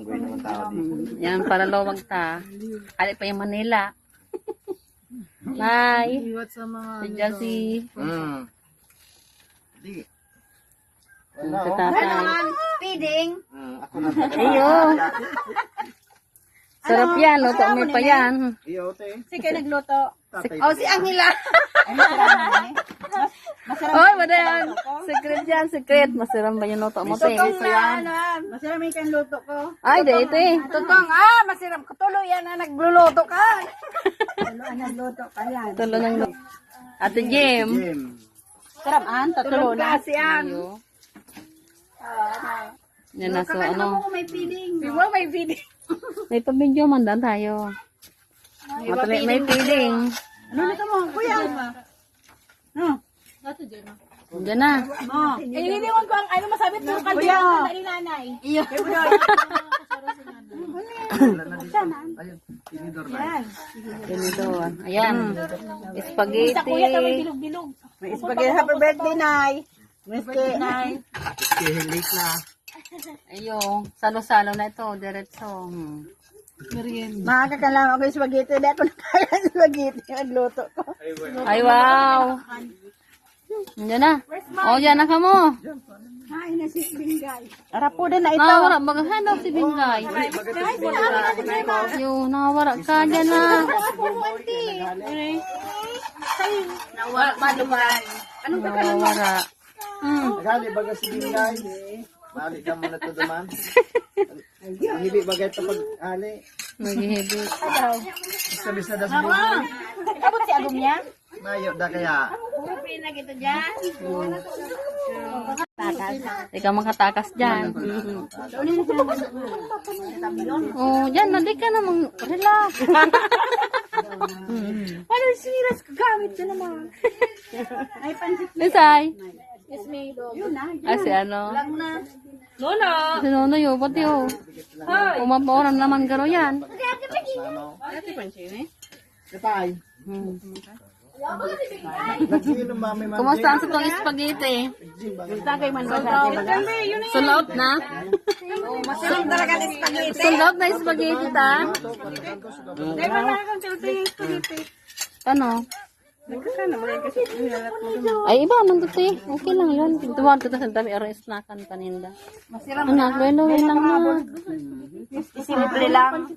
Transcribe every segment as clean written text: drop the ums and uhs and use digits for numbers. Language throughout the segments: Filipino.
malonggoy naman tao dito. Yan, para lawag ta. Ali pa yung Manila. Nay. Iwat sa mga Si Jessie. Di. Si Wala, tatay. feeding. Ako na. Iyo. Sarap yan. Luto mo pa yan. Iyo, te. Si kayo nagluto. Tatay. Oh, si Angela. Oy, wala yan. Secret yan, secret. Masiram ba yung luto mo, te? Masarap yung luto ko. Ay, di, te. Tutong, masarap. Katuloy yan na nagluluto ka. Nagluto ka yan. Tulo ng luto. Ate Jim. Jim. Sarap, Tatulo na. Kasi yan. Iyo. Yan na, so ano. May feeding. Di ba may feeding? May pabidyo man dan tayo. May feeling. Ano nito mo? Kuya. Diyan na. Hindi mo ko ang ano masabit mo kaldo ni nanay. Iyo. Ayun, tinidor na. Ganito. Ayan. Spaghetti. bilog-bilog. May spaghetti. Happy birthday, Nay. Miski. Nay. Kihilik na. Ayun. Salo-salo na ito. Diretso. Maaga ka lang ako yung spaghetti. Hindi ako nakaya ng spaghetti. Nagluto ko. Ay, wow. Diyan na. O, diyan na ka mo. Kain na si Bingay. Harap po din na ito. Nawara. Magahan daw si Bingay. Yung nawara ka. Diyan na. Nawala maluman. Anong Nawara. Nagali baga si Bingay. Balik ka muna to duman. Ang hibi bagay ito pag ali. Naghihibi. Isa-bisa da sa Bingay. Kapot si Agum niya? Mayo da kaya. Puro pinag ito dyan. Ikaw makatakas dyan. Oh, dyan. Nadi ka namang relax. Ano yung siras kagamit ka naman? Ay, pansit. Isay. Yes, may dog. Yun na. Ay, si ano? Lang na. Si Nono yun. Pati yun. Umapaoran naman garo yan. Kapay. Nagsinom mami man. Kumusta ang sitong spaghetti? Tagay man ba sa atin? Sulot na? Masarap talaga ng spaghetti. Sulot na spaghetti ta? Di ba na kung yung spaghetti? Ano? Nagkaka naman kasi inalat mo. Ay, iba man to eh. Okay lang yun. Tumawag kita sa dami aron snackan paninda. Masarap. Anak, lelo lang na. Simple lang.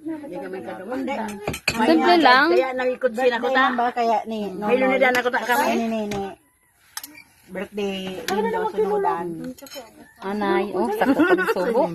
Simple lang. Kaya nakikot sin ako ta. Kaya ni. May lunidan ako ta kami. Ni. Birthday window sunudan. Anay, oh, sakto pag subo.